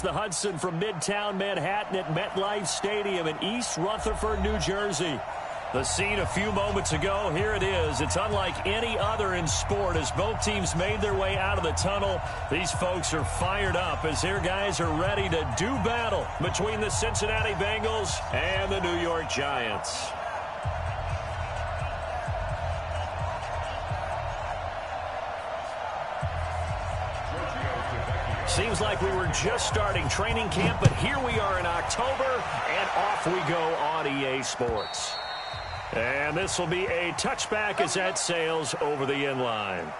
The Hudson from Midtown Manhattan at MetLife Stadium in East Rutherford, New Jersey. The scene a few moments ago, here it is. It's unlike any other in sport as both teams made their way out of the tunnel. These folks are fired up as their guys are ready to do battle between the Cincinnati Bengals and the New York Giants. Seems like we were just starting training camp, but here we are in October, and off we go on EA Sports. And this will be a touchback as that sails over the end line.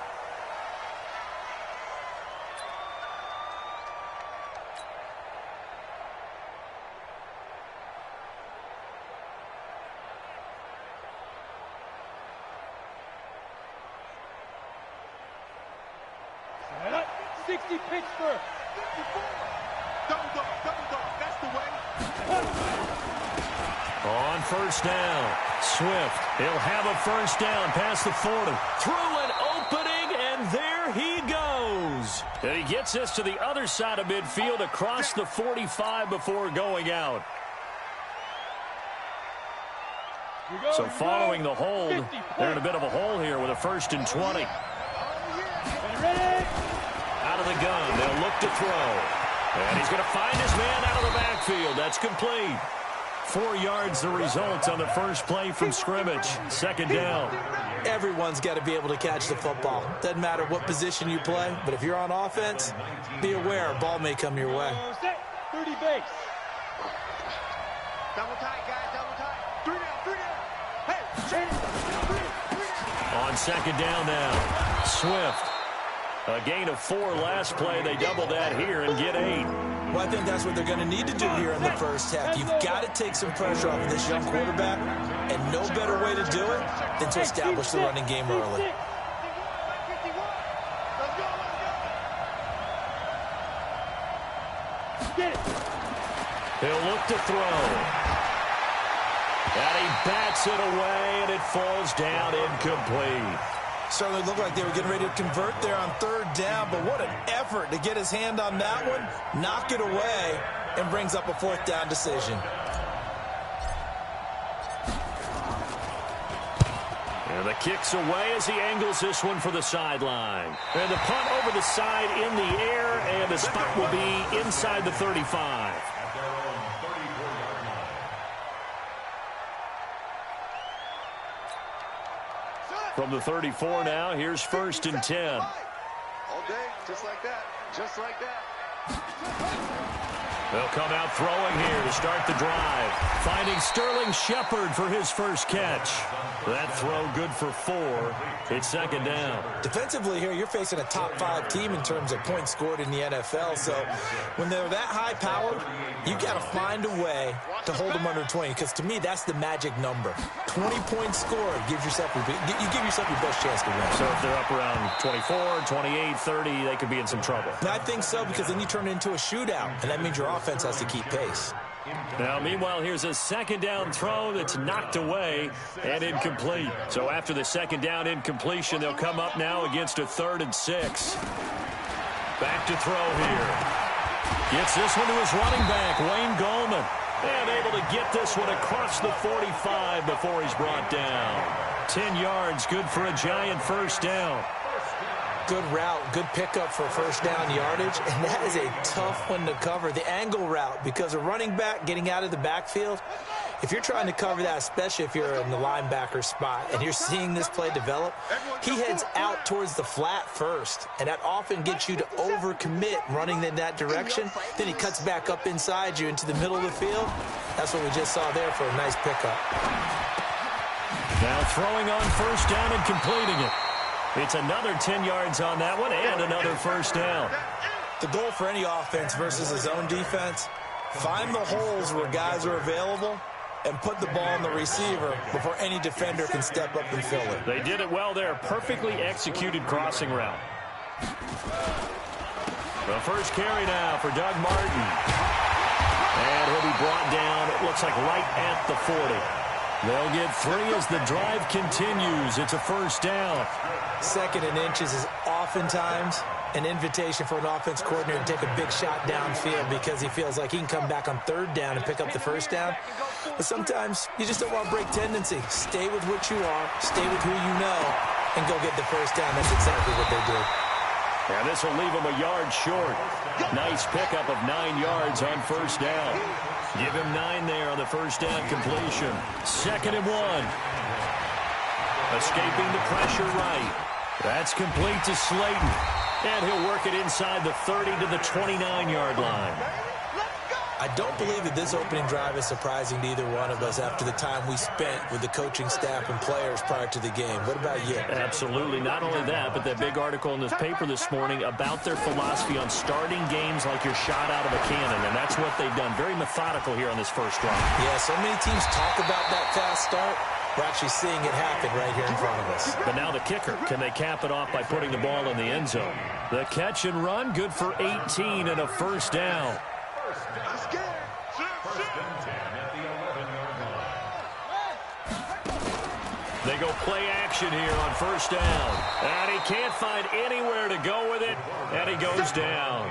On first down, Swift. He'll have a first down past the 40. Through an opening, and there he goes. And he gets us to the other side of midfield across the 45 before going out. So following the hold, they're in a bit of a hole here with a 1st and 20. Out of the gun, they'll look to throw. And he's going to find his man out of the backfield. That's complete. 4 yards the result on the first play from scrimmage. 2nd down. Everyone's got to be able to catch the football. Doesn't matter what position you play, but if you're on offense, be aware a ball may come your way. 30 base. Double tight, guys, double tight. 3 down. Hey, change it. On 2nd down now, Swift. A gain of 4 last play. They double that here and get 8. Well, I think that's what they're going to need to do here in the first half. You've got to take some pressure off of this young quarterback, and no better way to do it than to establish the running game early. He'll look to throw. And he bats it away, and it falls down incomplete. Certainly looked like they were getting ready to convert there on 3rd down, but what an effort to get his hand on that one, knock it away, and brings up a 4th down decision. And the kick's away as he angles this one for the sideline. And the punt over the side in the air, and the spot will be inside the 35. From the 34 now, here's 1st and 10. All day, just like that, just like that. They'll come out throwing here to start the drive. Finding Sterling Shepard for his first catch. That throw good for 4. It's 2nd down. Defensively here, you're facing a top 5 team in terms of points scored in the NFL. So when they're that high powered, you got to find a way to hold them under 20. Because to me, that's the magic number. 20 points scored gives yourself you give yourself your best chance to win. So if they're up around 24, 28, 30, they could be in some trouble. And I think so, because then you turn it into a shootout, and that means your offense has to keep pace. Now, meanwhile, here's a 2nd down throw that's knocked away and incomplete. So after the 2nd down incompletion, they'll come up now against a 3rd and 6. Back to throw here. Gets this one to his running back, Wayne Gallman. And able to get this one across the 45 before he's brought down. 10 yards, good for a Giant first down. Good route, good pickup for first down yardage, and that is a tough one to cover, the angle route, because a running back getting out of the backfield, if you're trying to cover that, especially if you're in the linebacker spot and you're seeing this play develop, he heads out towards the flat first, and that often gets you to overcommit running in that direction. Then he cuts back up inside you into the middle of the field. That's what we just saw there for a nice pickup. Now throwing on first down and completing it. It's another 10 yards on that one and another first down. The goal for any offense versus his own defense, find the holes where guys are available and put the ball in the receiver before any defender can step up and fill it. They did it well there. Perfectly executed crossing route. The first carry now for Doug Martin. And he'll be brought down, it looks like right at the 40. They'll get 3 as the drive continues. It's a first down. 2nd and inches is oftentimes an invitation for an offense coordinator to take a big shot downfield because he feels like he can come back on third down and pick up the first down. But sometimes you just don't want to break tendency. Stay with what you are, stay with who you know, and go get the first down. That's exactly what they did. And this will leave him a yard short. Nice pickup of 9 yards on first down. Give him 9 there on the first down completion. 2nd and 1. Escaping the pressure right. That's complete to Slayton. And he'll work it inside the 30 to the 29-yard line. I don't believe that this opening drive is surprising to either one of us after the time we spent with the coaching staff and players prior to the game. What about you? Absolutely. Not only that, but that big article in this paper this morning about their philosophy on starting games like you're shot out of a cannon, and that's what they've done. Very methodical here on this first drive. Yeah, so many teams talk about that fast start. We're actually seeing it happen right here in front of us. But now the kicker. Can they cap it off by putting the ball in the end zone? The catch and run, good for 18 and a first down. They go play action here on first down. And he can't find anywhere to go with it, and he goes down.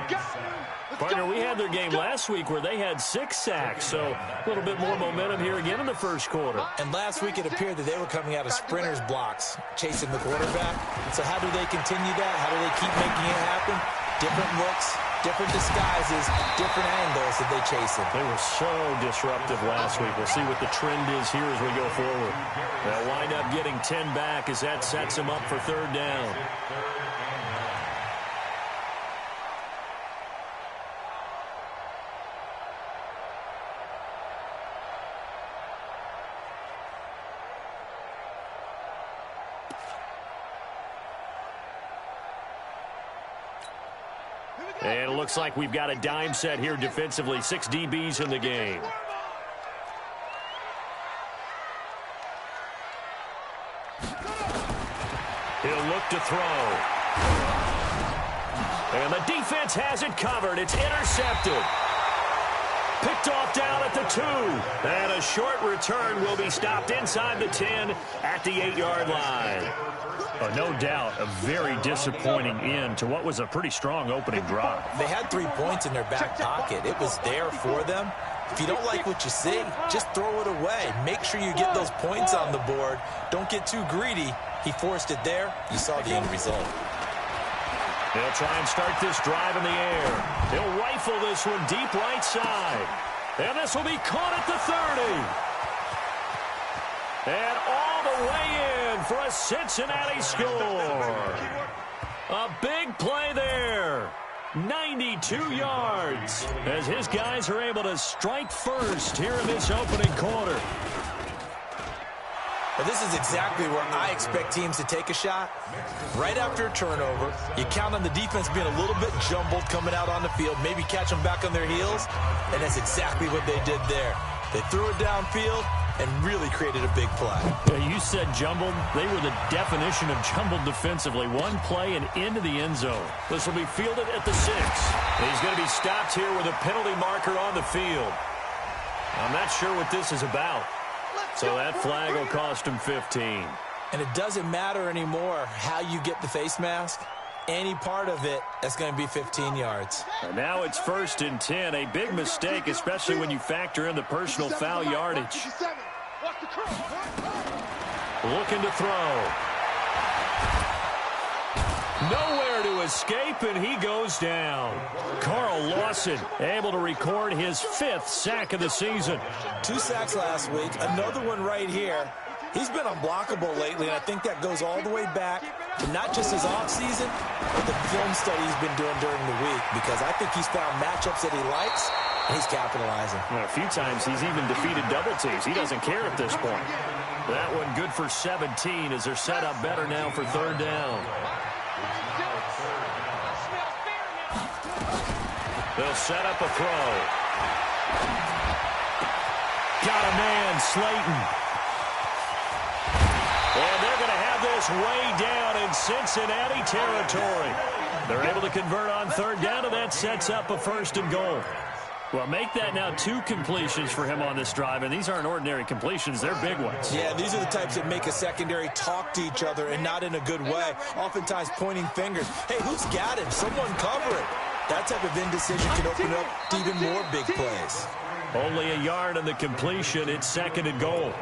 Partner, we had their game last week where they had 6 sacks, so a little bit more momentum here again in the first quarter. And last week it appeared that they were coming out of sprinters blocks, chasing the quarterback. So how do they continue that? How do they keep making it happen? Different looks, different disguises, different angles that they chase it. They were so disruptive last week. We'll see what the trend is here as we go forward. They'll wind up getting 10 back as that sets them up for third down. And it looks like we've got a dime set here defensively. 6 DBs in the game. He'll look to throw. And the defense has it covered. It's intercepted. Picked off down at the 2. And a short return will be stopped inside the 10 at the 8-yard line. No doubt a very disappointing end to what was a pretty strong opening drive. They had 3 points in their back pocket. It was there for them. If you don't like what you see, just throw it away. Make sure you get those points on the board. Don't get too greedy. He forced it there. You saw the end result. They'll try and start this drive in the air. He'll rifle this one deep right side. And this will be caught at the 30. And all the way in for a Cincinnati score. A big play there. 92 yards as his guys are able to strike first here in this opening quarter. Well, this is exactly where I expect teams to take a shot. Right after a turnover, you count on the defense being a little bit jumbled coming out on the field, maybe catch them back on their heels, and that's exactly what they did there. They threw it downfield and really created a big play. Yeah, you said jumbled. They were the definition of jumbled defensively. One play and into the end zone. This will be fielded at the 6. He's going to be stopped here with a penalty marker on the field. I'm not sure what this is about. So that flag will cost him 15. And it doesn't matter anymore how you get the face mask. Any part of it, that's going to be 15 yards. And now it's 1st and 10. A big mistake, especially when you factor in the personal foul yardage. Looking to throw. Nowhere to escape, and he goes down. Carl Lawson able to record his 5th sack of the season. 2 sacks last week, another one right here. He's been unblockable lately, and I think that goes all the way back to not just his offseason, but the film study he's been doing during the week, because I think he's found matchups that he likes, and he's capitalizing. Well, a few times he's even defeated double teams. He doesn't care at this point. That one good for 17 as they're set up better now for third down. They'll set up a throw. Got a man, Slayton. And they're going to have this way down in Cincinnati territory. They're able to convert on third down, and that sets up a 1st and goal. Well, make that now 2 completions for him on this drive, and these aren't ordinary completions. They're big ones. Yeah, these are the types that make a secondary talk to each other and not in a good way, oftentimes pointing fingers. Hey, who's got him? Someone cover it. That type of indecision can open up to even more big plays. Only a yard on the completion. It's 2nd and goal.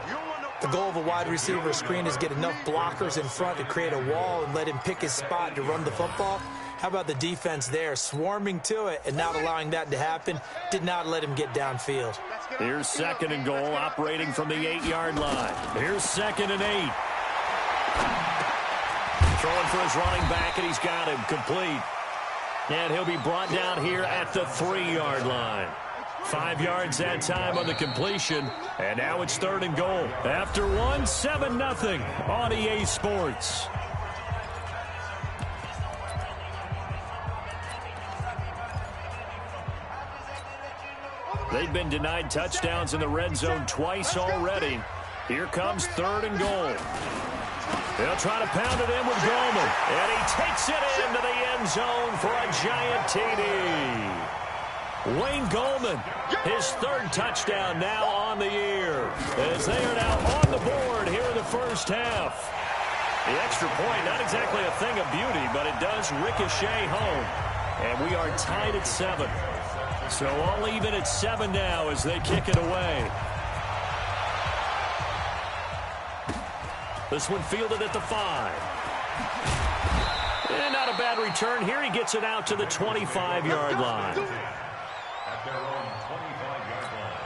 The goal of a wide receiver screen is get enough blockers in front to create a wall and let him pick his spot to run the football. How about the defense there, swarming to it and not allowing that to happen? Did not let him get downfield. Here's 2nd and goal, operating from the 8-yard line. Here's 2nd and 8. Throwing for his running back, and he's got him complete. And he'll be brought down here at the 3-yard line. 5 yards that time on the completion, and now it's 3rd and goal. After 1, 7-0 on EA Sports. They've been denied touchdowns in the red zone twice already. Here comes 3rd and goal. They'll try to pound it in with Goldman. And he takes it into the end zone for a giant TD. Wayne Goldman, his 3rd touchdown now on the year, as they are now on the board here in the first half. The extra point, not exactly a thing of beauty, but it does ricochet home. And we are tied at 7. So all even at 7 now as they kick it away. This one fielded at the 5. And not a bad return here. He gets it out to the 25-yard line. At their own 25-yard line.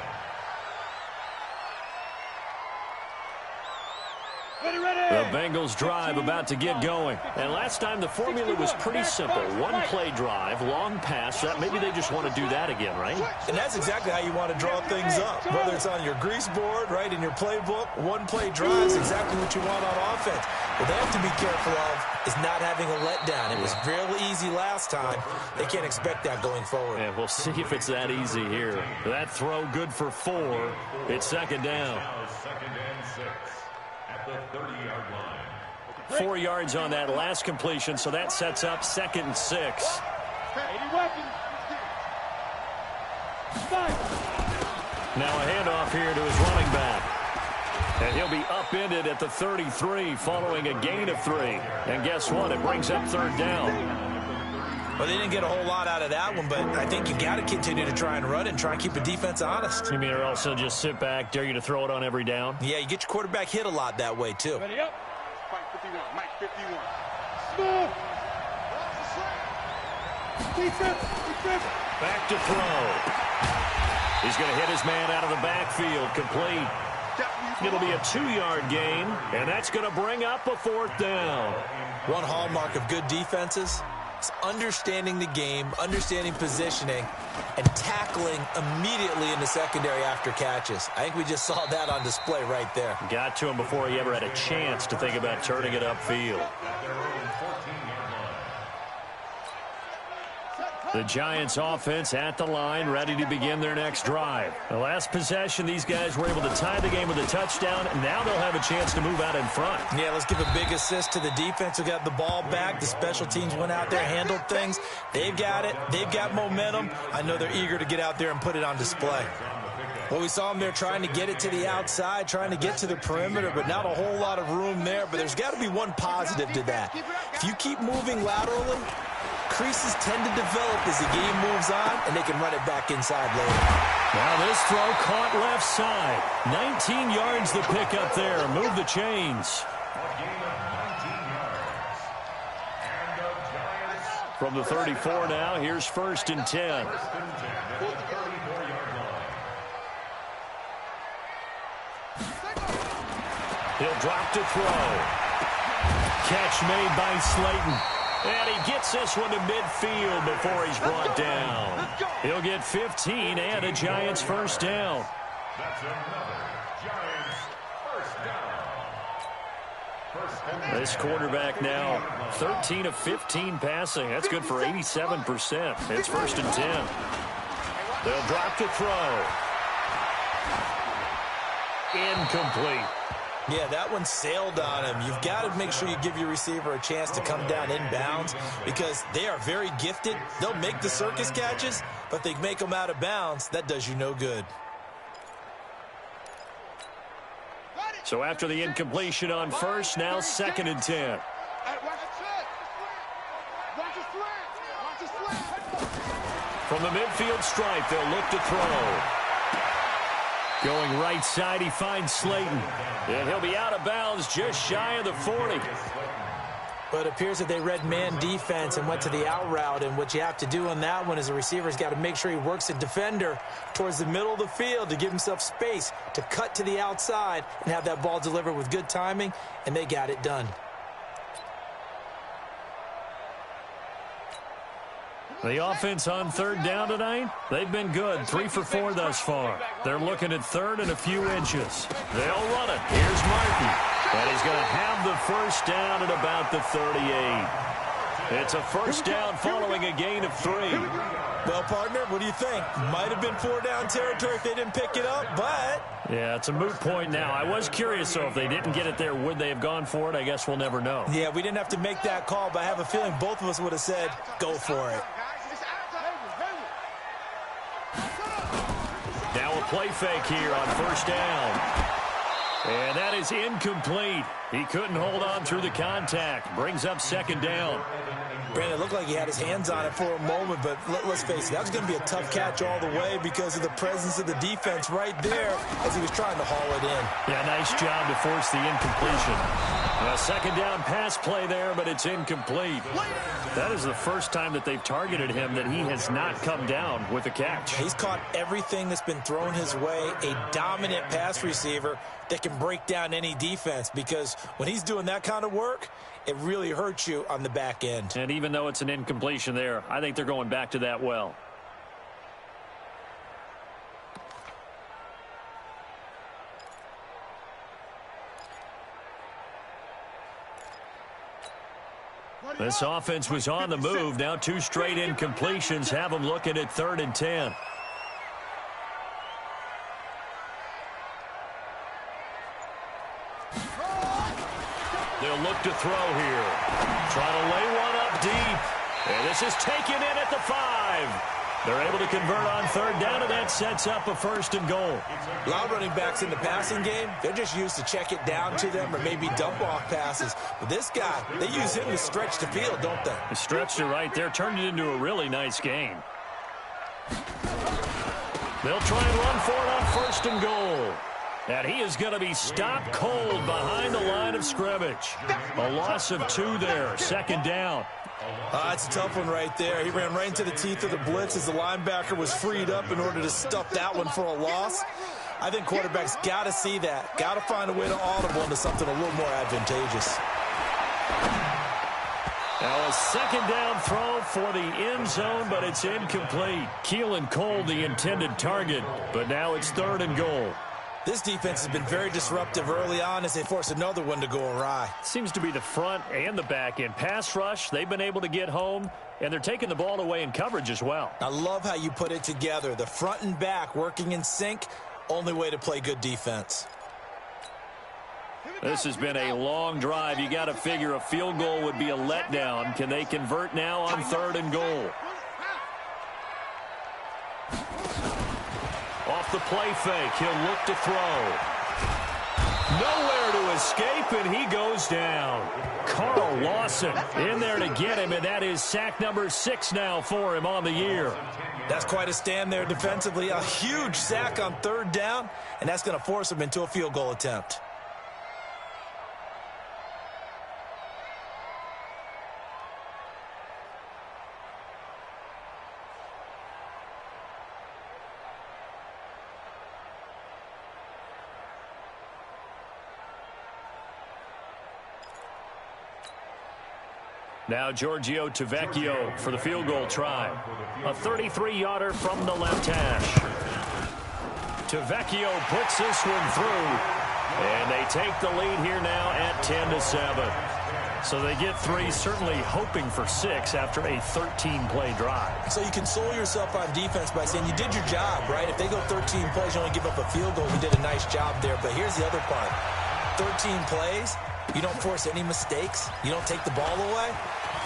The Bengals drive about to get going. And last time the formula was pretty simple. 1-play drive, long pass. Maybe they just want to do that again, right? And that's exactly how you want to draw things up. Whether it's on your grease board, right, in your playbook, 1-play drive is exactly what you want on offense. What they have to be careful of is not having a letdown. It was real easy last time. They can't expect that going forward. Yeah, we'll see if it's that easy here. That throw good for 4. It's 2nd down. Now 2nd and 6 at the 30-yard line. 4 yards on that last completion, so that sets up 2nd and 6. Now a handoff here to his running back. And he'll be upended at the 33 following a gain of 3. And guess what? It brings up 3rd down. Well, they didn't get a whole lot out of that one, but I think you got to continue to try and run it and try and keep the defense honest. You mean or else they'll just sit back, dare you to throw it on every down? Yeah, you get your quarterback hit a lot that way, too. Ready up. Mike 51. Mike 51. Smooth. Defense. Back to throw. He's going to hit his man out of the backfield, complete. It'll be a 2-yard gain, and that's going to bring up a 4th down. One hallmark of good defenses is understanding the game, understanding positioning, and tackling immediately in the secondary after catches. I think we just saw that on display right there. Got to him before he ever had a chance to think about turning it upfield. The Giants offense at the line, ready to begin their next drive. The last possession, these guys were able to tie the game with a touchdown. Now they'll have a chance to move out in front. Yeah, let's give a big assist to the defense who got the ball back. The special teams went out there, handled things. They've got it. They've got momentum. I know they're eager to get out there and put it on display. Well, we saw them there trying to get it to the outside, trying to get to the perimeter, but not a whole lot of room there. But there's got to be one positive to that. If you keep moving laterally, creases tend to develop as the game moves on, and they can run it back inside later. Now this throw caught left side. 19 yards the pickup there. Move the chains. From the 34 now, here's 1st and 10. He'll drop to throw. Catch made by Slayton. And he gets this one to midfield before he's brought down. He'll get 15 and a Giants 1st down. That's another Giants 1st down. This quarterback now 13 of 15 passing. That's good for 87%. It's 1st and 10. They'll drop to throw. Incomplete. Yeah, that one sailed on him. You've got to make sure you give your receiver a chance to come down inbounds because they are very gifted. They'll make the circus catches, but if they make them out of bounds, that does you no good. So after the incompletion on first, now 2nd and 10. From the midfield stripe, they'll look to throw. Going right side, he finds Slayton. And he'll be out of bounds just shy of the 40. But it appears that they read man defense and went to the out route. And what you have to do on that one is the receiver's got to make sure he works the defender towards the middle of the field to give himself space to cut to the outside and have that ball delivered with good timing, and they got it done. The offense on 3rd down tonight, they've been good. 3 for 4 thus far. They're looking at 3rd and a few inches. They'll run it. Here's Martin. And he's going to have the first down at about the 38. It's a first down following a gain of 3. Well, partner, what do you think? Might have been 4-down territory if they didn't pick it up, but... Yeah, it's a moot point now. I was curious, though, if they didn't get it there, would they have gone for it? I guess we'll never know. Yeah, we didn't have to make that call, but I have a feeling both of us would have said, go for it. Now a play fake here on first down. And that is incomplete. He couldn't hold on through the contact. Brings up 2nd down. Brandon, it looked like he had his hands on it for a moment, but let's face it, that was going to be a tough catch all the way because of the presence of the defense right there as he was trying to haul it in. Yeah, nice job to force the incompletion. A 2nd down pass play there, but it's incomplete. That is the first time that they've targeted him that he has not come down with a catch. He's caught everything that's been thrown his way, a dominant pass receiver that can break down any defense because when he's doing that kind of work, it really hurts you on the back end. And even though it's an incompletion there, I think they're going back to that well. This offense was on the move. Now 2 straight incompletions have them looking at 3rd and 10. They'll look to throw here. Try to lay one up deep. And this is taken in at the 5. They're able to convert on 3rd down, and that sets up a 1st and goal. A lot of running backs in the passing game, they're just used to check it down to them or maybe dump off passes. But this guy, they use him to stretch the field, don't they? They stretched it right there, turned it into a really nice gain. They'll try and run for it on 1st and goal. And he is going to be stopped cold behind the line of scrimmage. A loss of 2 there, 2nd down. That's a tough one right there. He ran right into the teeth of the blitz as the linebacker was freed up in order to stuff that one for a loss. I think quarterbacks got to see that. Got to find a way to audible into something a little more advantageous. Now a 2nd down throw for the end zone, but it's incomplete. Keelan Cole, the intended target, but now it's 3rd and goal. This defense has been very disruptive early on as they force another one to go awry. Seems to be the front and the back end. Pass rush, they've been able to get home, and they're taking the ball away in coverage as well. I love how you put it together. The front and back working in sync, only way to play good defense. This has been a long drive. You got to figure a field goal would be a letdown. Can they convert now on 3rd and goal? Off the play fake, he'll look to throw. Nowhere to escape, and he goes down. Carl Lawson in there to get him, and that is sack number 6 now for him on the year. That's quite a stand there defensively. A huge sack on 3rd down, and that's going to force him into a field goal attempt. Now Giorgio Tavecchio for the field goal try. A 33-yarder from the left hash. Tavecchio puts this one through. And they take the lead here now at 10-7. So they get 3, certainly hoping for 6 after a 13-play drive. So you console yourself on defense by saying you did your job, right? If they go 13 plays, you only give up a field goal. You did a nice job there. But here's the other part. 13 plays, you don't force any mistakes, you don't take the ball away,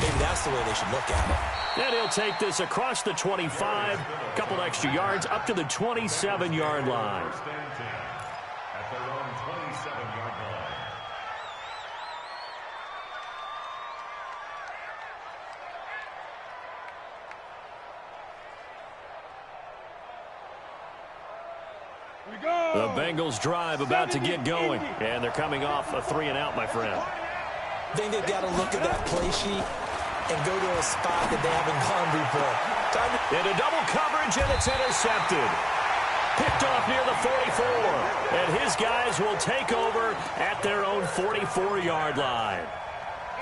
maybe that's the way they should look at it. And he'll take this across the 25, a couple extra yards, up to the 27-yard line. At their own 27-yard line. The Bengals drive about to get going, and they're coming off a 3-and-out, my friend. I think they've got to look at that play sheet and go to a spot that they haven't gone before. Into double coverage, and it's intercepted. Picked off near the 44, and his guys will take over at their own 44-yard line.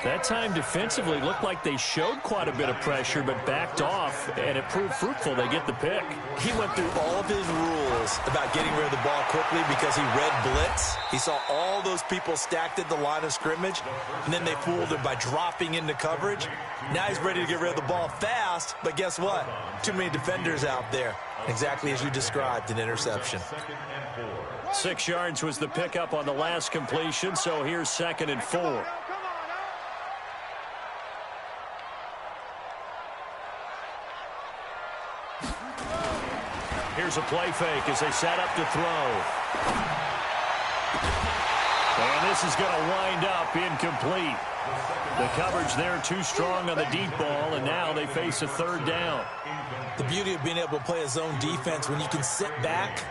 That time defensively looked like they showed quite a bit of pressure but backed off, and it proved fruitful. They get the pick. He went through all of his rules about getting rid of the ball quickly because he read blitz. He saw all those people stacked at the line of scrimmage, and then they fooled him by dropping into coverage. Now he's ready to get rid of the ball fast, but guess what? Too many defenders out there. Exactly as you described, an interception. 6 yards was the pickup on the last completion, so here's 2nd and 4. Here's a play fake as they set up to throw. And this is going to wind up incomplete. The coverage there too strong on the deep ball, and now they face a 3rd down. The beauty of being able to play a zone defense when you can sit back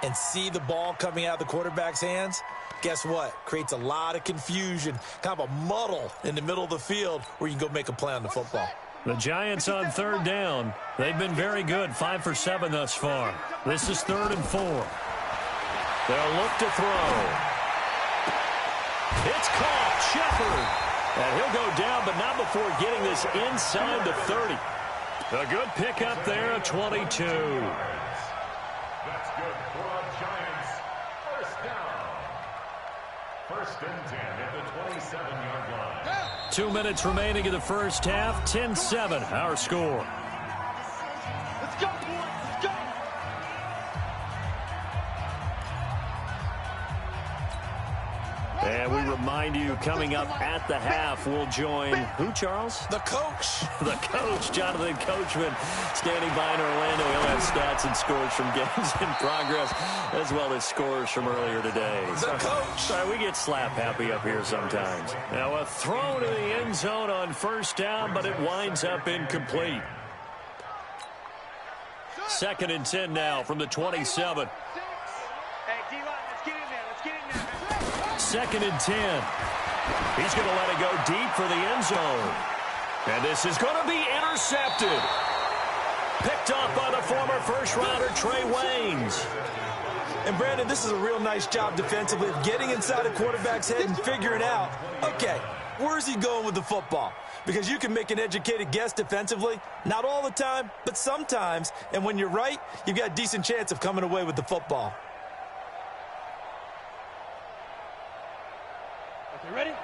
and see the ball coming out of the quarterback's hands, guess what? Creates a lot of confusion, kind of a muddle in the middle of the field where you can go make a play on the football. The Giants on 3rd down. They've been very good, 5 for 7 thus far. This is 3rd and 4. They'll look to throw. It's caught, Shepard. And he'll go down, but not before getting this inside the 30. A good pickup there at 22. That's good for the Giants. 1st down. 1st and 10 at the 27-yard line. 2 minutes remaining in the first half. 10-7, our score. Let's go, boys. Let's go. And we remind you, coming up at the half, we'll join who, Charles? The coach. The coach, Jonathan Coachman, standing by in Orlando. He'll have stats and scores from games in progress, as well as scores from earlier today. The coach. Sorry, we get slap happy up here sometimes. Now a throw to the end zone on 1st down, but it winds up incomplete. 2nd and 10 now from the 27. Hey, D-line, let's get in there. Let's get in there. 2nd and 10. He's going to let it go deep for the end zone. And this is going to be intercepted. Picked off by the former first-rounder Trey Waynes. And, Brandon, this is a real nice job defensively of getting inside a quarterback's head and figuring out, okay, where's he going with the football? Because you can make an educated guess defensively. Not all the time, but sometimes. And when you're right, you've got a decent chance of coming away with the football.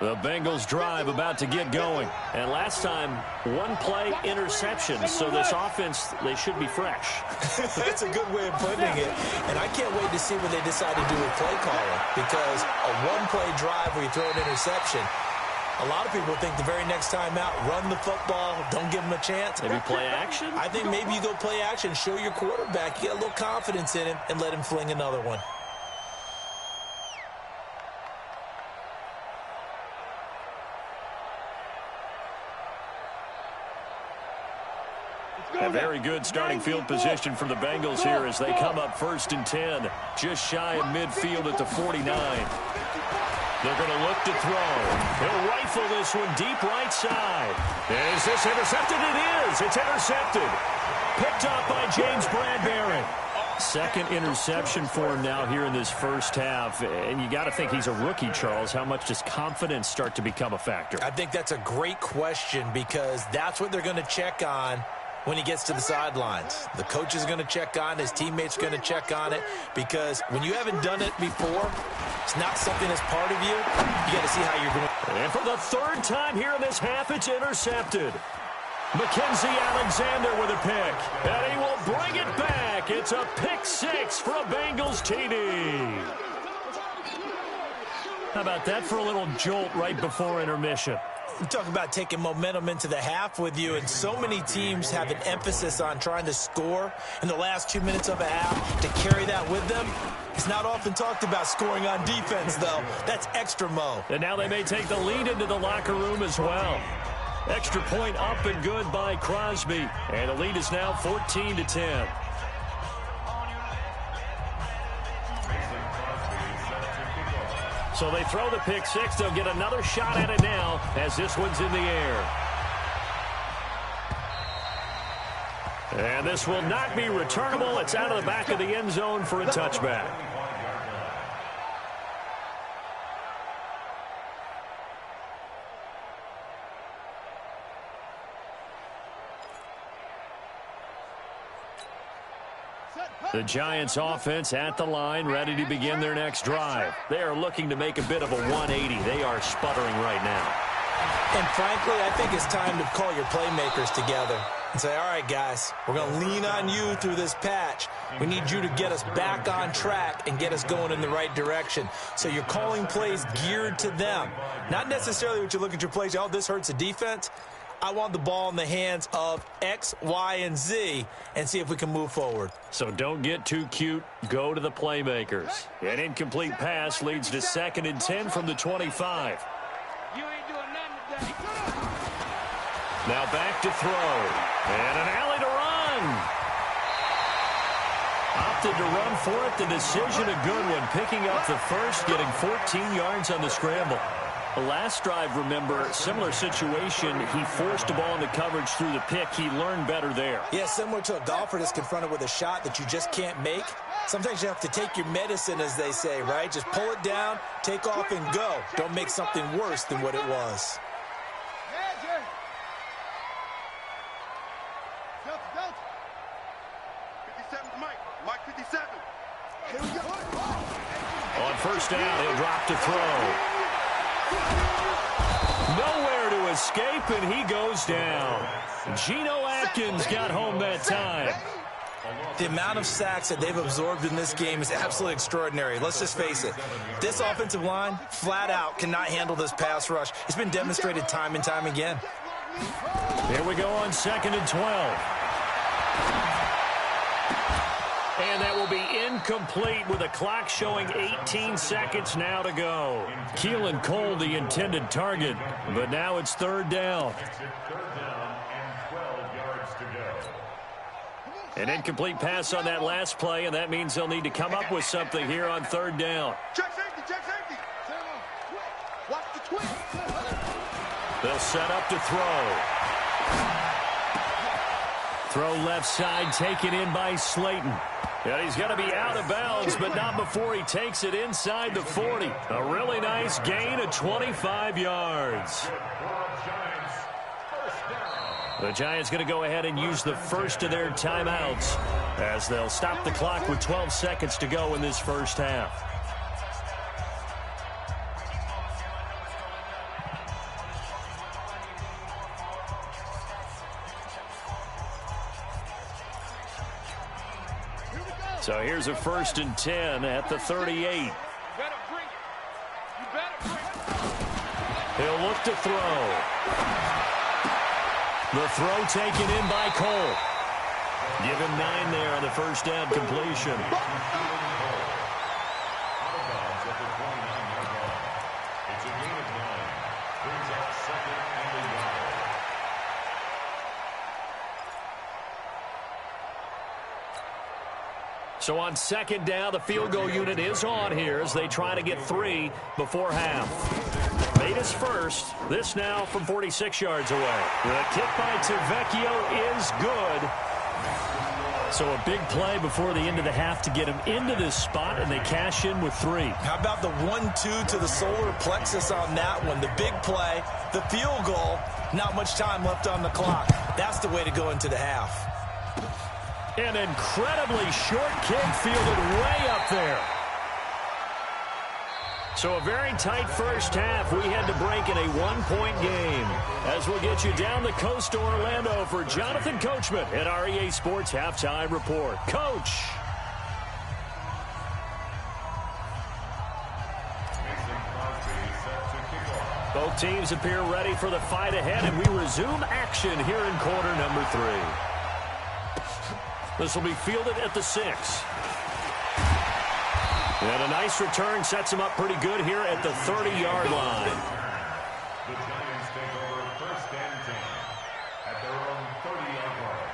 The Bengals drive about to get going. And last time, 1 play interception. So this offense, they should be fresh. That's a good way of putting it. And I can't wait to see what they decide to do with play calling. Because a 1-play drive where you throw an interception, a lot of people think the very next time out, run the football, don't give them a chance. Maybe play action? I think maybe you go play action, show your quarterback, you get a little confidence in him, and let him fling another one. A very good starting field position for the Bengals here as they come up 1st and 10, just shy of midfield at the 49. They're going to look to throw. He'll rifle this one deep right side. Is this intercepted? It is. It's intercepted. Picked up by James Bradbury. 2nd interception for him now here in this first half. And you got to think he's a rookie, Charles. How much does confidence start to become a factor? I think that's a great question because that's what they're going to check on when he gets to the sidelines. The coach is going to check on it. His teammates are going to check on it because when you haven't done it before, it's not something that's part of you. You got to see how you're going. And for the 3rd time here in this half, it's intercepted. Mackenzie Alexander with a pick. And he will bring it back. It's a pick 6 for a Bengals TD. How about that for a little jolt right before intermission? You talk about taking momentum into the half with you, and so many teams have an emphasis on trying to score in the last 2 minutes of a half to carry that with them. It's not often talked about scoring on defense, though. That's extra mo. And now they may take the lead into the locker room as well. Extra point up and good by Crosby, and the lead is now 14-10. So they throw the pick six. They'll get another shot at it now as this one's in the air. And this will not be returnable. It's out of the back of the end zone for a touchback. The Giants offense at the line, ready to begin their next drive. They are looking to make a bit of a 180. They are sputtering right now. And frankly, I think it's time to call your playmakers together and say, all right, guys, we're going to lean on you through this patch. We need you to get us back on track and get us going in the right direction. So you're calling plays geared to them. Not necessarily what you look at your plays, oh, this hurts the defense. I want the ball in the hands of X, Y, and Z and see if we can move forward. So don't get too cute. Go to the playmakers. An incomplete pass leads to 2nd and 10 from the 25. You ain't doing nothing today. Now back to throw. And an alley to run. Opted to run for it. The decision a good one. Picking up the first, getting 14 yards on the scramble. The last drive, remember, similar situation. He forced the ball into coverage through the pick. He learned better there. Yeah, similar to a golfer that's confronted with a shot that you just can't make. Sometimes you have to take your medicine, as they say, right? Just pull it down, take off, and go. Don't make something worse than what it was. Delta. 57's Mike 57. Here we go. On first down, he'll drop to throw. Nowhere to escape, and he goes down. Geno Atkins got home that time. The amount of sacks that they've absorbed in this game is absolutely extraordinary. Let's just face it. This offensive line, flat out, cannot handle this pass rush. It's been demonstrated time and time again. Here we go on 2nd and 12. And that will be incomplete with a clock showing 18 seconds now to go. Keelan Cole, the intended target, but now it's 3rd down. An incomplete pass on that last play, and that means they'll need to come up with something here on 3rd down. Check safety. Watch the twist. They'll set up to throw. Throw left side, taken in by Slayton. And he's going to be out of bounds, but not before he takes it inside the 40. A really nice gain of 25 yards. The Giants going to go ahead and use the first of their timeouts as they'll stop the clock with 12 seconds to go in this first half. So here's a 1st and 10 at the 38. He'll look to throw. The throw taken in by Cole. Give him 9 there on the first down completion. So on 2nd down, the field goal unit is on here as they try to get 3 before half. Made his first. This now from 46 yards away. The kick by Tavecchio is good. So a big play before the end of the half to get him into this spot, and they cash in with 3. How about the 1-2 to the solar plexus on that one? The big play, the field goal, not much time left on the clock. That's the way to go into the half. An incredibly short kick fielded way up there. So a very tight first half. We had to break in a 1-point game. As we'll get you down the coast to Orlando for Jonathan Coachman at our EA Sports Halftime Report. Coach. Both teams appear ready for the fight ahead, and we resume action here in quarter number 3. This will be fielded at the 6. And a nice return sets him up pretty good here at the 30-yard line. The Giants take over first and 10 at their own 30-yard line.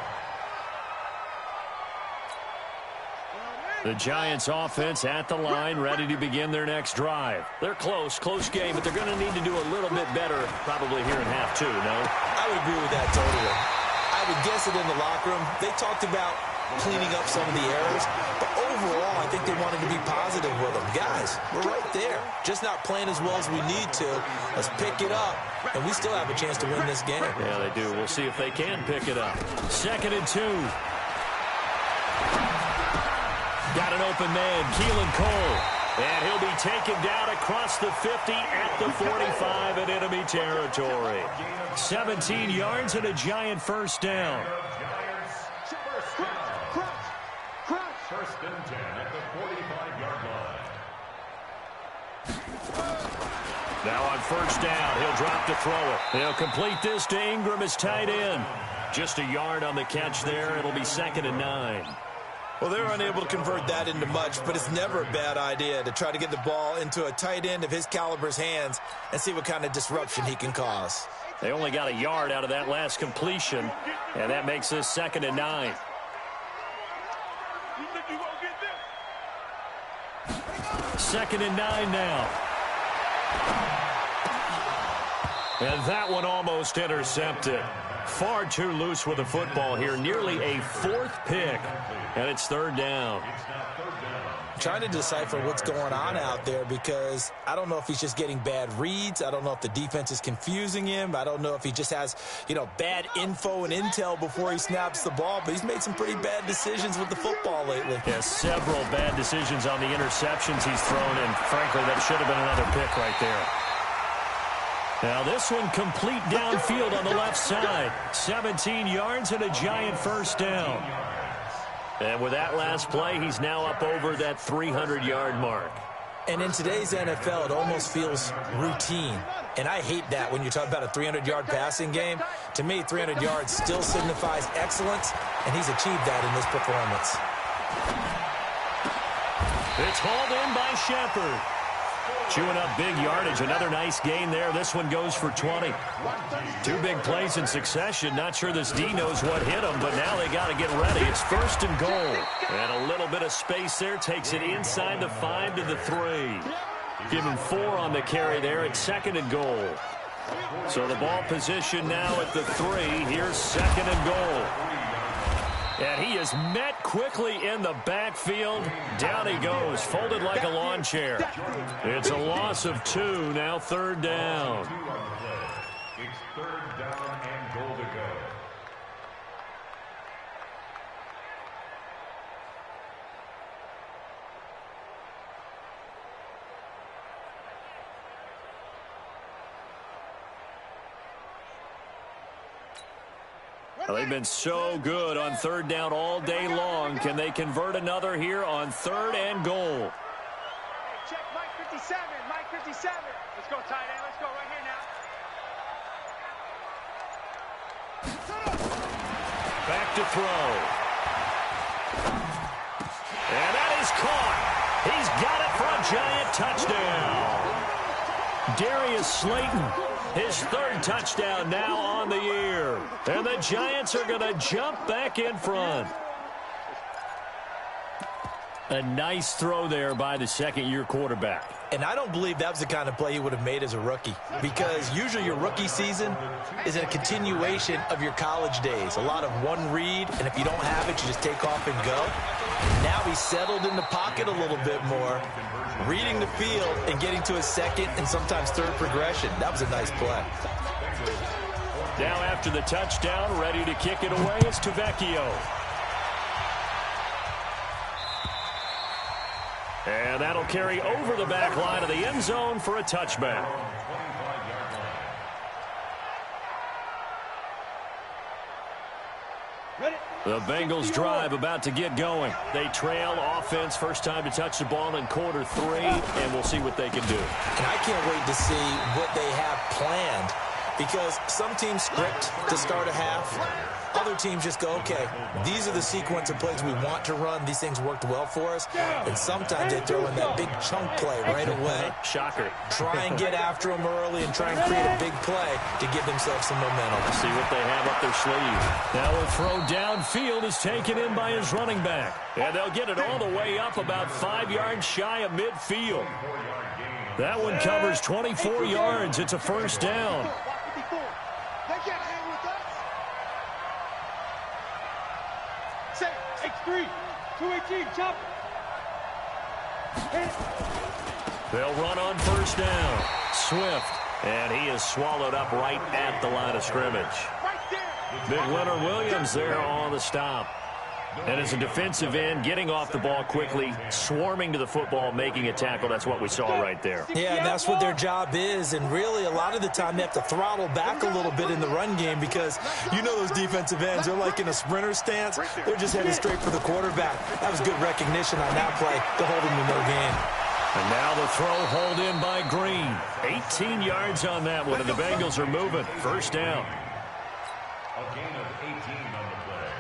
The Giants offense at the line, ready to begin their next drive. They're close game, but they're going to need to do a little bit better probably here in half 2, no? I would agree with that totally. I would guess it in the locker room. They talked about cleaning up some of the errors, but overall, I think they wanted to be positive with them. Guys, we're right there. Just not playing as well as we need to. Let's pick it up, and we still have a chance to win this game. Yeah, they do. We'll see if they can pick it up. 2nd and 2. Got an open man, Keelan Cole. And he'll be taken down across the 50 at the 45 in enemy territory. 17 yards and a Giant first down. First and 10 at the 45-yard line. Now on first down, he'll drop to throw it. He'll complete this to Ingram as tight end. Just a yard on the catch there. It'll be 2nd and 9. Well, they're unable to convert that into much, but it's never a bad idea to try to get the ball into a tight end of his caliber's hands and see what kind of disruption he can cause. They only got a yard out of that last completion, and that makes this 2nd and 9. Second and 9 now. And that one almost intercepted. Far too loose with the football here. Nearly a 4th pick. And it's 3rd down. Trying to decipher what's going on out there because I don't know if he's just getting bad reads. I don't know if the defense is confusing him. I don't know if he just has, bad info and intel before he snaps the ball. But he's made some pretty bad decisions with the football lately. Yeah, several bad decisions on the interceptions he's thrown. And frankly, that should have been another pick right there. Now this one complete downfield on the left side. 17 yards and a Giant first down. And with that last play, he's now up over that 300-yard mark. And in today's NFL, it almost feels routine. And I hate that when you talk about a 300-yard passing game. To me, 300 yards still signifies excellence, and he's achieved that in this performance. It's hauled in by Shepard. Chewing up big yardage. Another nice gain there. This one goes for 20. 2 big plays in succession. Not sure this D knows what hit him, but now they got to get ready. It's 1st and goal. And a little bit of space there. Takes it inside the 5 to the 3. Give him 4 on the carry there at 2nd and goal. So the ball position now at the 3. Here's 2nd and goal. And he is met quickly in the backfield. Down he goes, folded like a lawn chair. It's a loss of 2, now 3rd down. It's 3rd down and goal to go. Well, they've been so good on 3rd down all day long. Can they convert another here on 3rd and goal? Hey, check Mike 57. Mike 57. Let's go, tight end. Let's go right here now. Back to throw. And that is caught. He's got it for a Giant touchdown. Darius Slayton, his 3rd touchdown now on the year. And the Giants are going to jump back in front. A nice throw there by the 2nd-year quarterback. And I don't believe that was the kind of play he would have made as a rookie, because usually your rookie season is a continuation of your college days. A lot of one read, and if you don't have it, you just take off and go. Now he's settled in the pocket a little bit more, reading the field and getting to his 2nd and sometimes 3rd progression. That was a nice play. Now after the touchdown, ready to kick it away, it's Tavecchio. And that'll carry over the back line of the end zone for a touchback. Ready? The Bengals drive about to get going. They trail offense, first time to touch the ball in quarter 3, and we'll see what they can do. And I can't wait to see what they have planned, because some teams script to start a half. Other teams just go, okay, these are the sequence of plays we want to run. These things worked well for us. And sometimes they throw in that big chunk play right away. Shocker. Try and get after them early and try and create a big play to give themselves some momentum. See what they have up their sleeve. Now a throw downfield is taken in by his running back. And they'll get it all the way up about 5 yards shy of midfield. That one covers 24 yards. It's a first down. X3, 218, chop. They'll run on first down. Swift, and he is swallowed up right at the line of scrimmage. Big Leonard Williams there on the stop. And as a defensive end, getting off the ball quickly, swarming to the football, making a tackle, that's what we saw right there. Yeah, and that's what their job is. And really, a lot of the time, they have to throttle back a little bit in the run game, because you know those defensive ends, they're like in a sprinter stance. They're just headed straight for the quarterback. That was good recognition on that play to hold him to no gain. And now the throw hauled in by Green. 18 yards on that one, and the Bengals are moving. First down. A gain of 18 on the play.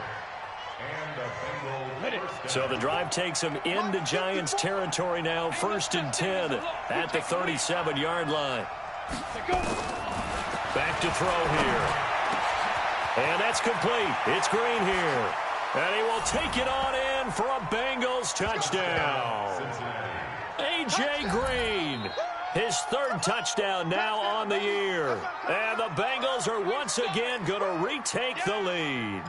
And the Bengals first down. So the drive takes them into Giants territory now. 1st and 10 at the 37-yard line. Back to throw here. And that's complete. It's Green here. And he will take it on in for a Bengals touchdown. A.J. Green, his 3rd touchdown now on the year. And the Bengals are once again going to retake the lead.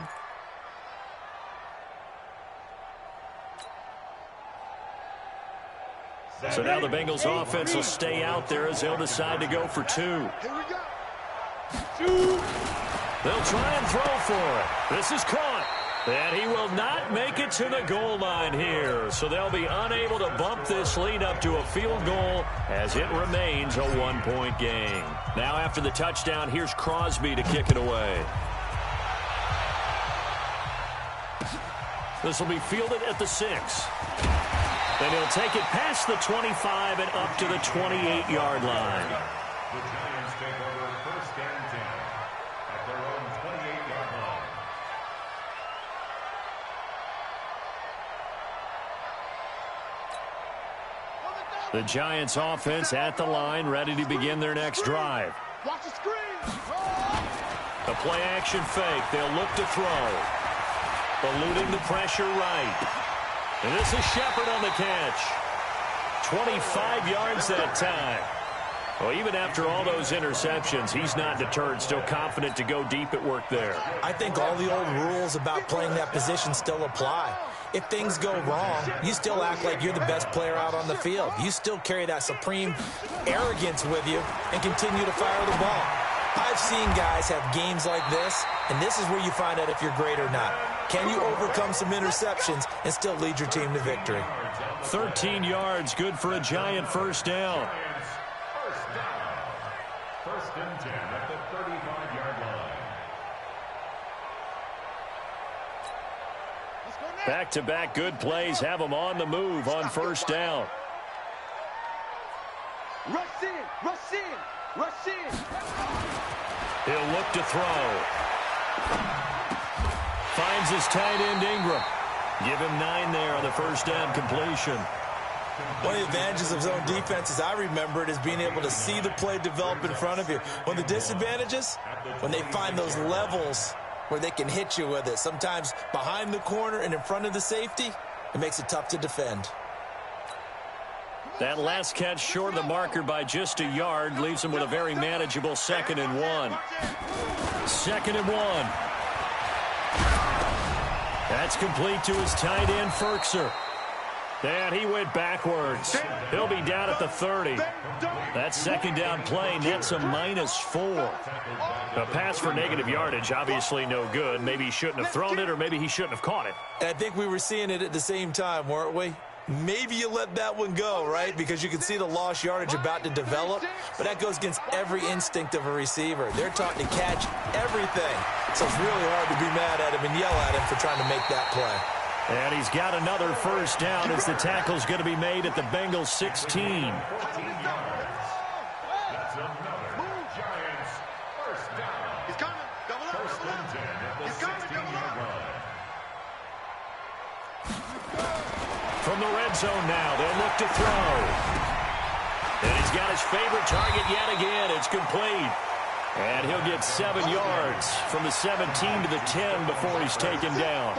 So now the Bengals offense will stay out there as they'll decide to go for 2. They'll try and throw for it. This is caught. And he will not make it to the goal line here. So they'll be unable to bump this lead up to a field goal as it remains a 1-point game. Now after the touchdown, here's Crosby to kick it away. This will be fielded at the 6. And he'll take it past the 25 and up to the 28-yard line. The Giants take over 1st and 10 at their own 28-yard line. The Giants offense at the line, ready to begin their next drive. Watch the screen. A play action fake. They'll look to throw. Eluding the pressure right. And this is Shepard on the catch. 25 yards that time. Well, even after all those interceptions, he's not deterred, still confident to go deep at work there. I think all the old rules about playing that position still apply. If things go wrong, you still act like you're the best player out on the field. You still carry that supreme arrogance with you and continue to fire the ball. I've seen guys have games like this, and this is where you find out if you're great or not. Can you overcome some interceptions and still lead your team to victory? 13 yards, good for a Giant first down. First down. 1st and 10 at the 35-yard line. Back-to-back good plays have them on the move on first down. Rush in, rush in, rush in. He'll look to throw. Finds his tight end Ingram. Give him 9 there on the first down completion. One of the advantages of zone defense, as I remember it, is being able to see the play develop in front of you. One of the disadvantages, when they find those levels where they can hit you with it. Sometimes behind the corner and in front of the safety, it makes it tough to defend. That last catch short of the marker by just a yard leaves him with a very manageable 2nd and 1. 2nd and 1. That's complete to his tight end, Ferkser. And he went backwards. He'll be down at the 30. That 2nd down play nets a -4. A pass for negative yardage, obviously no good. Maybe he shouldn't have thrown it, or maybe he shouldn't have caught it. And I think we were seeing it at the same time, weren't we? maybe you let that one go, right? Because you can see the lost yardage about to develop, but that goes against every instinct of a receiver. They're taught to catch everything, so it's really hard to be mad at him and yell at him for trying to make that play. And he's got another first down as the tackle's going to be made at the Bengals 16. 14 yards. That's another Giants first down. He's coming. Double up. First and 10 at the 16-yard line. From the red zone now, they'll look to throw. And he's got his favorite target yet again. It's complete. And he'll get 7 yards from the 17 to the 10 before he's taken down.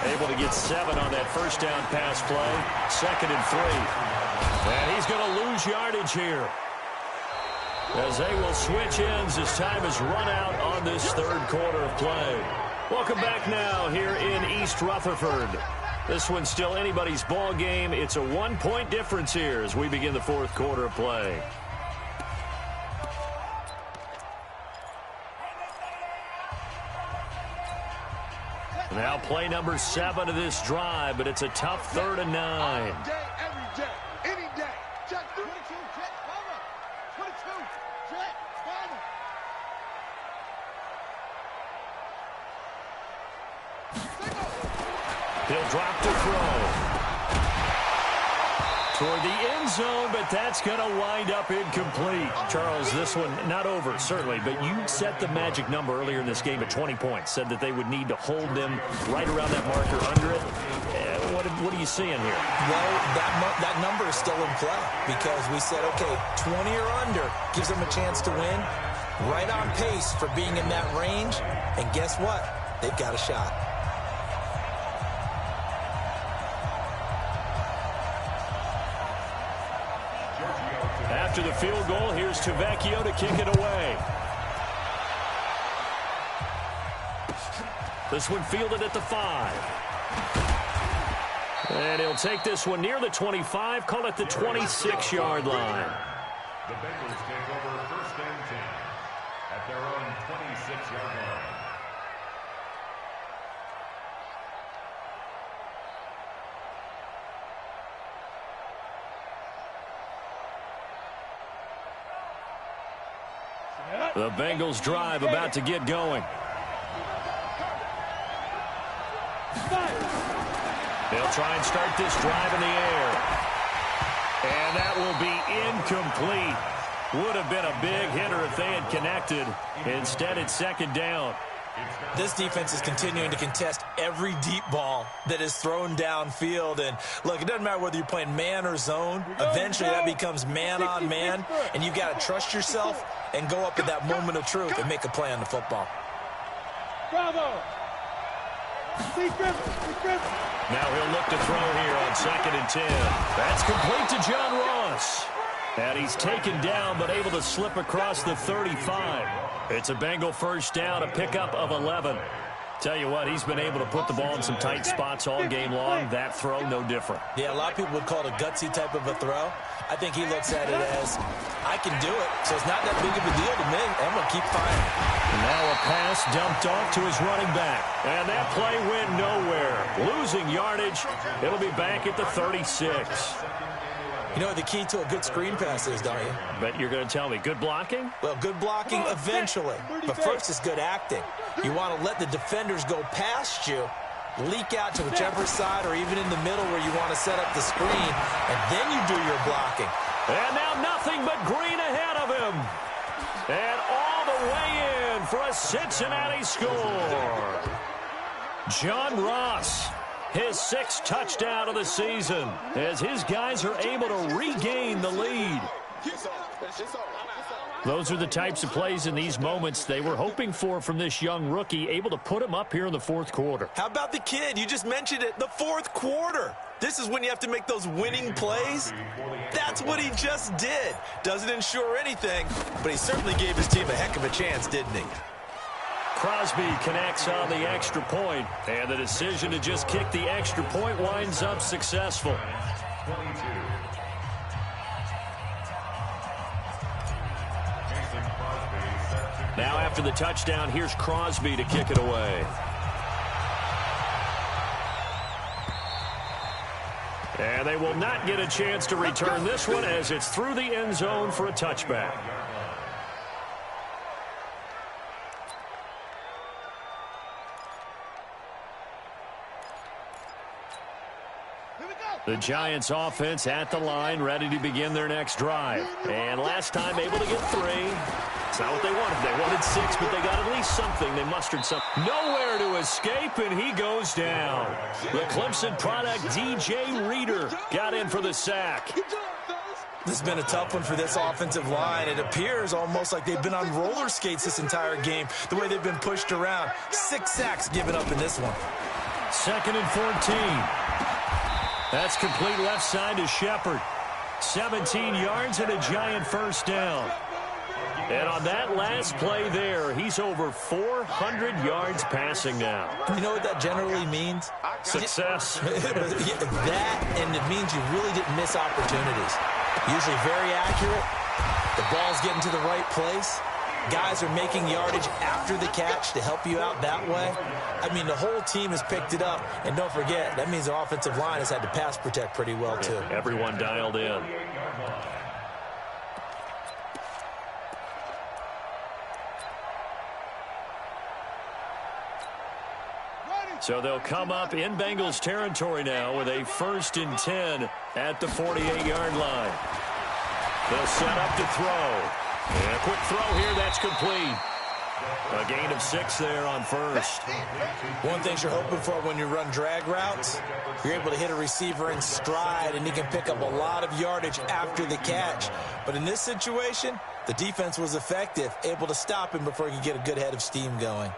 Able to get 7 on that first down pass play. 2nd and 3. And he's going to lose yardage here, as they will switch ends as time has run out on this third quarter of play. Welcome back now here in East Rutherford. This one's still anybody's ball game. It's a 1-point difference here as we begin the fourth quarter of play. Now play number 7 of this drive, but it's a tough 3rd and 9. All day, every day, any day. Check 22, check, follow. 22, check, follow. He'll drop to throw. Toward the end zone, but that's going to wind up incomplete. Charles, this one not over, certainly, but you set the magic number earlier in this game at 20 points, said that they would need to hold them right around that marker under it. What are you seeing here? Well, that number is still in play because we said, okay, 20 or under gives them a chance to win. Right on pace for being in that range, and guess what? They've got a shot. After the field goal, here's Tavecchio to kick it away. This one fielded at the 5. And he'll take this one near the 25, call it the 26-yard line. The Bengals take over first and 10 at their own 26-yard line. The Bengals drive about to get going. They'll try and start this drive in the air. And that will be incomplete. Would have been a big hitter if they had connected. Instead, it's 2nd down. This defense is continuing to contest every deep ball that is thrown downfield. And, look, it doesn't matter whether you're playing man or zone. Eventually, that becomes man on man, and you've got to trust yourself and go up at that moment of truth and make a play on the football. Bravo! Now he'll look to throw here on 2nd and 10. That's complete to John Ross. And he's taken down but able to slip across the 35. It's a Bengal first down, a pickup of 11. Tell you what, he's been able to put the ball in some tight spots all game long. That throw, no different. Yeah, a lot of people would call it a gutsy type of a throw. I think he looks at it as, I can do it, so it's not that big of a deal to me. I'm going to keep firing. And now a pass dumped off to his running back. And that play went nowhere. Losing yardage. It'll be back at the 36. You know what the key to a good screen pass is, don't you? Bet you're going to tell me. Good blocking? Well, good blocking eventually. But first is good acting. You want to let the defenders go past you, leak out to whichever side or even in the middle where you want to set up the screen, and then you do your blocking. And now nothing but green ahead of him. And all the way in for a Cincinnati score. John Ross, his 6th touchdown of the season, as his guys are able to regain the lead. Those are the types of plays in these moments they were hoping for from this young rookie, able to put him up here in the fourth quarter. How about the kid? You just mentioned it, the fourth quarter. This is when you have to make those winning plays. That's what he just did. Doesn't ensure anything, but he certainly gave his team a heck of a chance, didn't he? Crosby connects on the extra point, and the decision to just kick the extra point winds up successful. 22. Now after the touchdown, here's Crosby to kick it away. And they will not get a chance to return this one as it's through the end zone for a touchback. The Giants offense at the line, ready to begin their next drive. And last time able to get 3. It's not what they wanted. They wanted 6, but they got at least something. They mustered something. Nowhere to escape, and he goes down. The Clemson product, DJ Reader, got in for the sack. This has been a tough one for this offensive line. It appears almost like they've been on roller skates this entire game, the way they've been pushed around. 6 sacks given up in this one. 2nd and 14. That's complete left side to Shepard. 17 yards and a Giant first down. And on that last play there, he's over 400 yards passing now. You know what that generally means? Success. That, and it means you really didn't miss opportunities. Usually very accurate. The ball's getting to the right place. Guys are making yardage after the catch to help you out that way. I mean, the whole team has picked it up. And don't forget, that means the offensive line has had to pass protect pretty well, too. Everyone dialed in. So they'll come up in Bengals territory now with a 1st and 10 at the 48-yard line. They'll set up to throw. And a quick throw here, that's complete. A gain of 6 there on first. One thing you're hoping for when you run drag routes, you're able to hit a receiver in stride, and he can pick up a lot of yardage after the catch. But in this situation, the defense was effective, able to stop him before he could get a good head of steam going.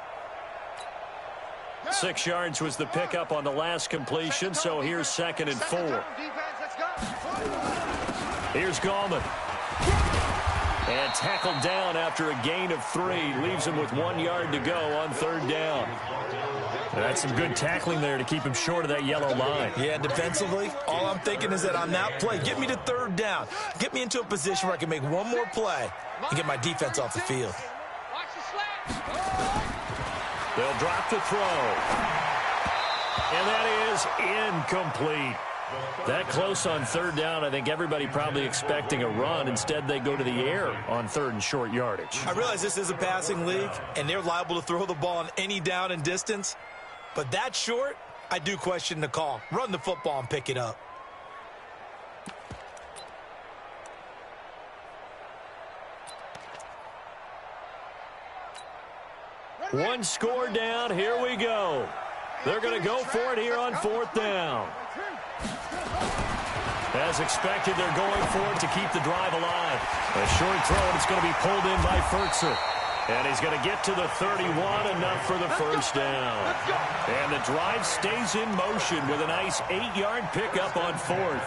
6 yards was the pickup on the last completion, so here's 2nd and 4. Here's Gallman. And tackled down after a gain of 3. Leaves him with 1 yard to go on 3rd down. That's some good tackling there to keep him short of that yellow line. Yeah, defensively, all I'm thinking is that on that play, get me to 3rd down. Get me into a position where I can make one more play and get my defense off the field. They'll drop the throw. And that is incomplete. That close on 3rd down, I think everybody probably expecting a run. Instead, they go to the air on 3rd and short yardage. I realize this is a passing league, and they're liable to throw the ball on any down and distance. But that short, I do question the call. Run the football and pick it up. One score down. Here we go. They're going to go for it here on 4th down. As expected, they're going for it to keep the drive alive. A short throw, and it's going to be pulled in by Furtzer. And he's going to get to the 31, enough for the first down. And the drive stays in motion with a nice 8-yard pickup on 4th.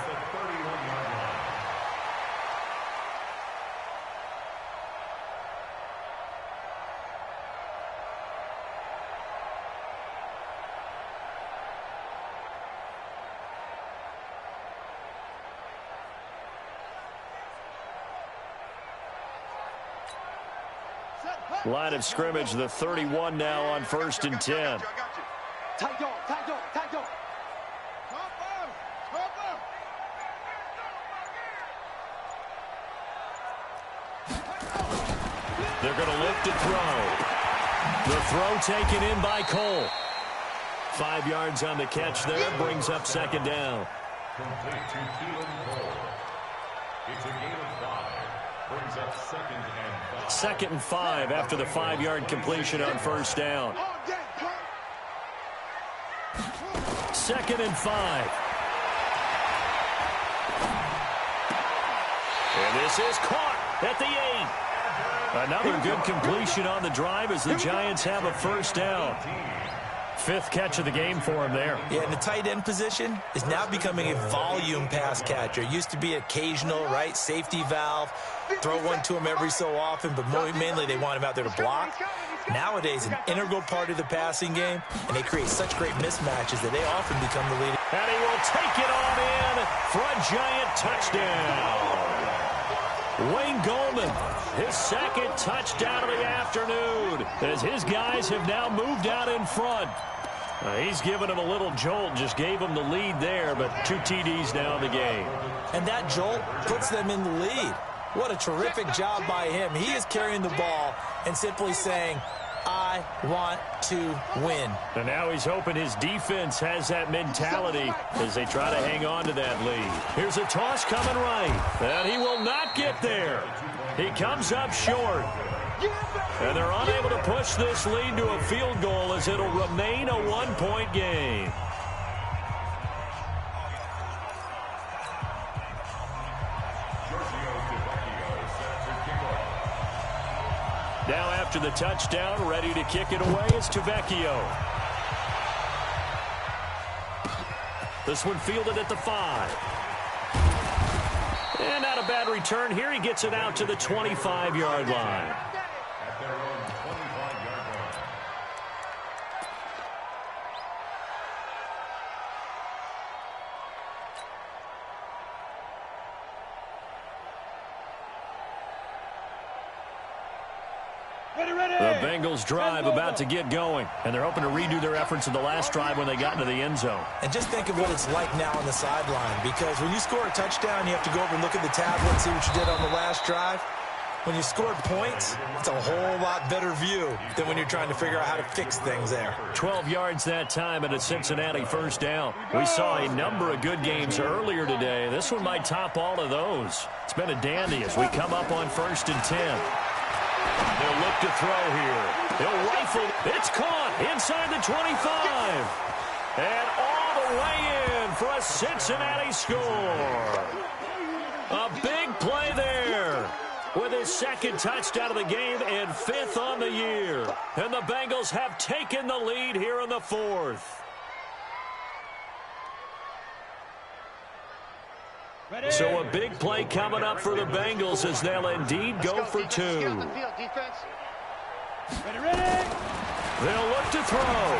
Line of scrimmage, the 31 now on 1st and 10. They're going to lift to throw. The throw taken in by Cole. 5 yards on the catch there, brings up 2nd down. Complete to Keelan Cole. It's a gain of 5. Brings up 2nd and 5. 2nd and 5 after the 5-yard completion on 1st down. 2nd and 5. And this is caught at the 8. Another good completion on the drive as the Giants have a first down. 5th catch of the game for him there. Yeah, and the tight end position is now becoming a volume pass catcher. It used to be occasional, right, safety valve, throw one to him every so often, but mainly they want him out there to block. Nowadays, an integral part of the passing game, and they create such great mismatches that they often become the leader. And he will take it on in for a Giant touchdown. Wayne Gallman, his 2nd touchdown of the afternoon, as his guys have now moved out in front. He's given him a little jolt, just gave him the lead there, but 2 TDs now in the game. And that jolt puts them in the lead. What a terrific job by him. He is carrying the ball and simply saying, I want to win. And now he's hoping his defense has that mentality as they try to hang on to that lead. Here's a toss coming right. And he will not get there. He comes up short. And they're unable to push this lead to a field goal as it'll remain a 1-point game. Now after the touchdown, ready to kick it away is Tavecchio. This one fielded at the 5. And not a bad return here. He gets it out to the 25-yard line. At their own 25-yard line. The Bengals drive about to get going, and they're hoping to redo their efforts in the last drive when they got into the end zone. And just think of what it's like now on the sideline, because when you score a touchdown, you have to go over and look at the tablet and see what you did on the last drive. When you scored points, it's a whole lot better view than when you're trying to figure out how to fix things there. 12 yards that time and a Cincinnati first down. We saw a number of good games earlier today. This one might top all of those. It's been a dandy as we come up on 1st and 10. They'll look to throw here. They'll rifle. It's caught inside the 25. And all the way in for a Cincinnati score. A big play there with his 2nd touchdown of the game and 5th on the year. And the Bengals have taken the lead here in the 4th. So a big play coming up for the Bengals as they'll indeed go for 2. They'll look to throw.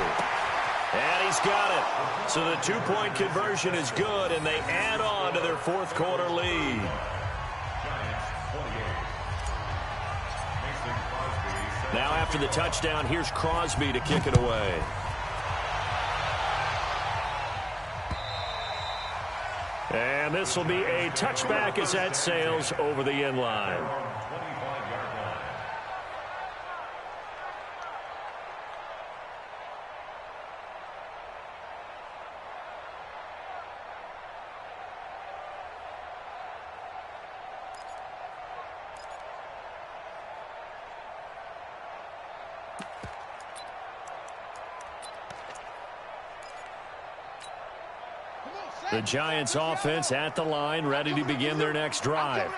And he's got it. So the 2-point conversion is good, and they add on to their 4th quarter lead. Now after the touchdown, here's Crosby to kick it away. And this will be a touchback as that sails over the end line. The Giants offense at the line, ready to begin their next drive.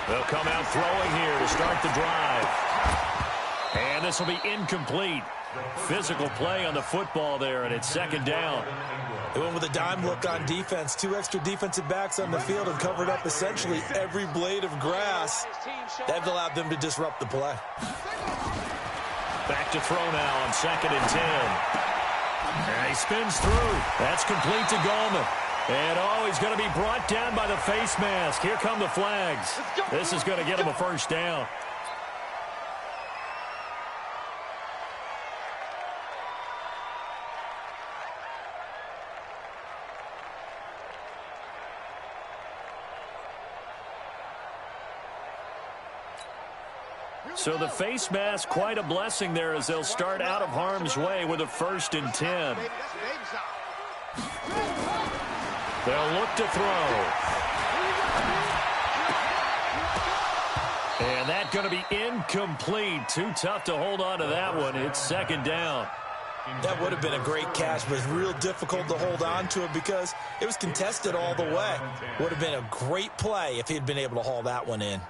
They'll come out throwing here to start the drive. And this will be incomplete. Physical play on the football there, and it's 2nd down. They went with a dime look on defense. 2 extra defensive backs on the field and covered up essentially every blade of grass. That allowed them to disrupt the play. Back to throw now on 2nd and 10. And he spins through. That's complete to Gallman. And, he's going to be brought down by the face mask. Here come the flags. This is going to get him a 1st down. So the face mask, quite a blessing there as they'll start out of harm's way with a 1st and 10. They'll look to throw. And that's going to be incomplete. Too tough to hold on to that one. It's 2nd down. That would have been a great catch, but it's real difficult to hold on to it because it was contested all the way. Would have been a great play if he'd been able to haul that one in.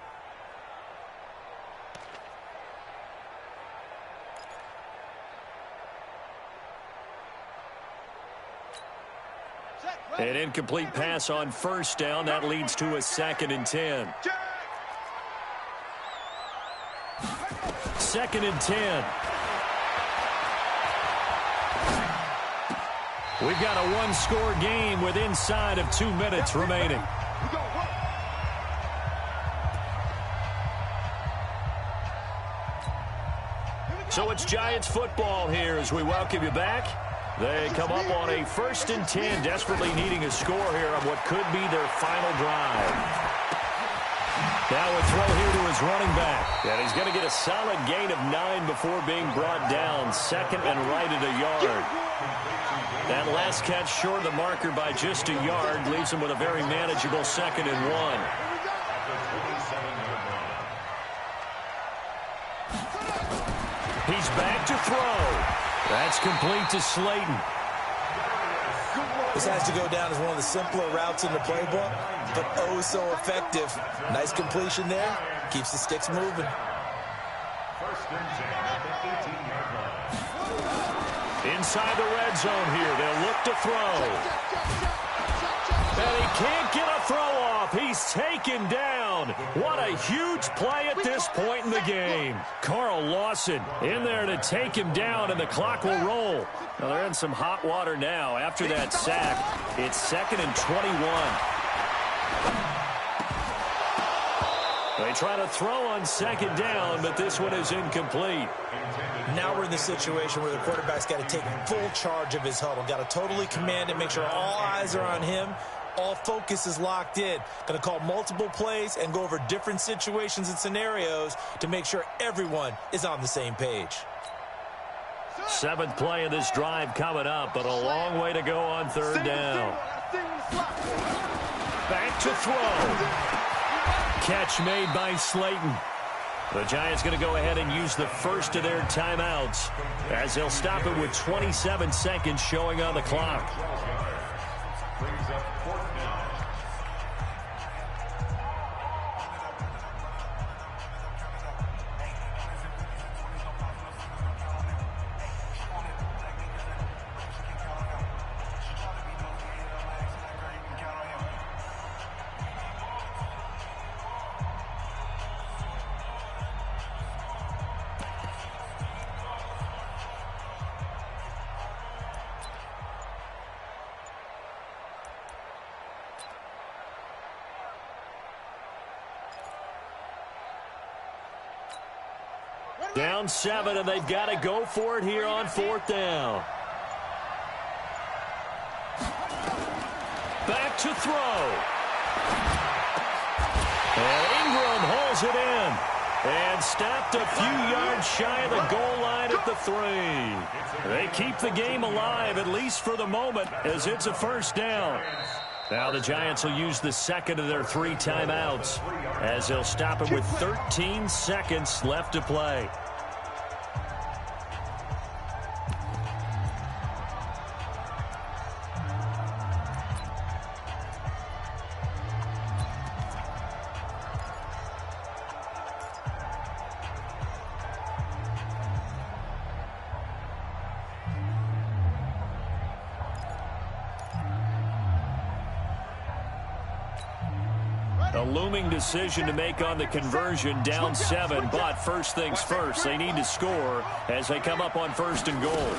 An incomplete pass on 1st down. That leads to a 2nd and 10. 2nd and 10. We've got a 1-score game with inside of 2 minutes remaining. So it's Giants football here as we welcome you back. They come up on a 1st and 10, desperately needing a score here on what could be their final drive. Now a throw here to his running back. And he's going to get a solid gain of 9 before being brought down. 2nd and right at a yard. That last catch short of the marker by just a yard leaves him with a very manageable 2nd and 1. He's back to throw. That's complete to Slayton. This has to go down as one of the simpler routes in the playbook, but oh so effective. Nice completion there. Keeps the sticks moving. 1st and 10 at the 18-yard line. Inside the red zone here. They'll look to throw. And he can't get a throw off. He's taken down. What a huge play at this point in the game. Carl Lawson in there to take him down, and the clock will roll. Now they're in some hot water now. After that sack, it's 2nd and 21. They try to throw on 2nd down, but this one is incomplete. Now we're in the situation where the quarterback's got to take full charge of his huddle. Got to totally command it, make sure all eyes are on him. All focus is locked in. Going to call multiple plays and go over different situations and scenarios to make sure everyone is on the same page. 7th play of this drive coming up, but a long way to go on 3rd down. Back to throw. Catch made by Slayton. The Giants going to go ahead and use the first of their timeouts as they'll stop it with 27 seconds showing on the clock. Brings up 4th down. Down 7, and they've got to go for it here on 4th down. Back to throw. And Ingram holds it in. And stopped a few yards shy of the goal line at the 3. They keep the game alive, at least for the moment, as it's a 1st down. Now the Giants will use the 2nd of their 3 timeouts as they'll stop it with 13 seconds left to play. A looming decision to make on the conversion, down 7, but first things first, they need to score as they come up on 1st and goal.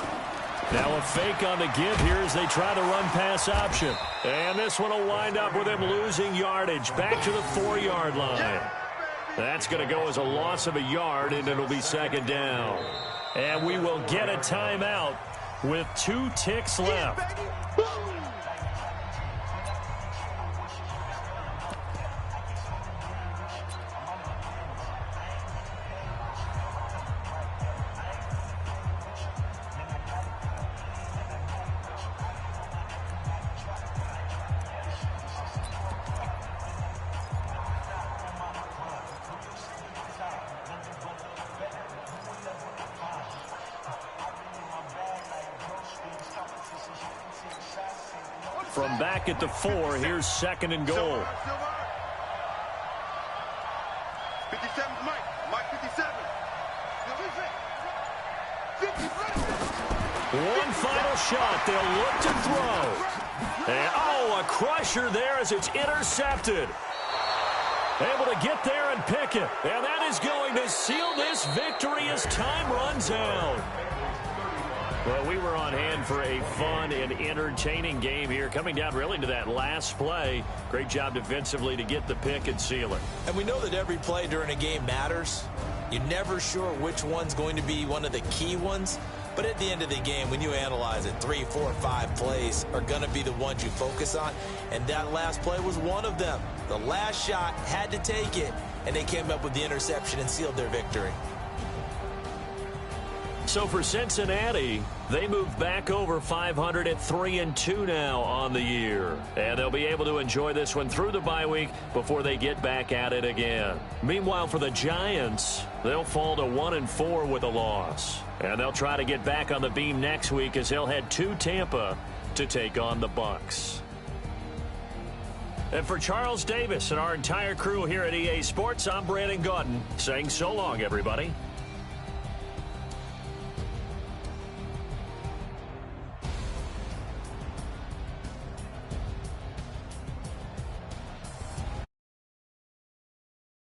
Now a fake on the give here as they try the run-pass option. And this one will wind up with him losing yardage back to the 4-yard line. That's going to go as a loss of a yard, and it'll be 2nd down. And we will get a timeout with 2 ticks left. From back at the 4, here's 2nd and goal. 57, Mike 57. One final shot. They'll look to throw. And, oh, a crusher there as it's intercepted. Able to get there and pick it. And that is going to seal this victory as time runs out. Well, we were on hand for a fun and entertaining game here, coming down really to that last play. Great job defensively to get the pick and seal it. And we know that every play during a game matters. You're never sure which one's going to be one of the key ones. But at the end of the game, when you analyze it, 3, 4, 5 plays are going to be the ones you focus on. And that last play was one of them. The last shot had to take it, and they came up with the interception and sealed their victory. So for Cincinnati, they move back over 500 at 3-2 now on the year. And they'll be able to enjoy this one through the bye week before they get back at it again. Meanwhile, for the Giants, they'll fall to 1-4 with a loss. And they'll try to get back on the beam next week as they'll head to Tampa to take on the Bucs. And for Charles Davis and our entire crew here at EA Sports, I'm Brandon Gaudin saying so long, everybody.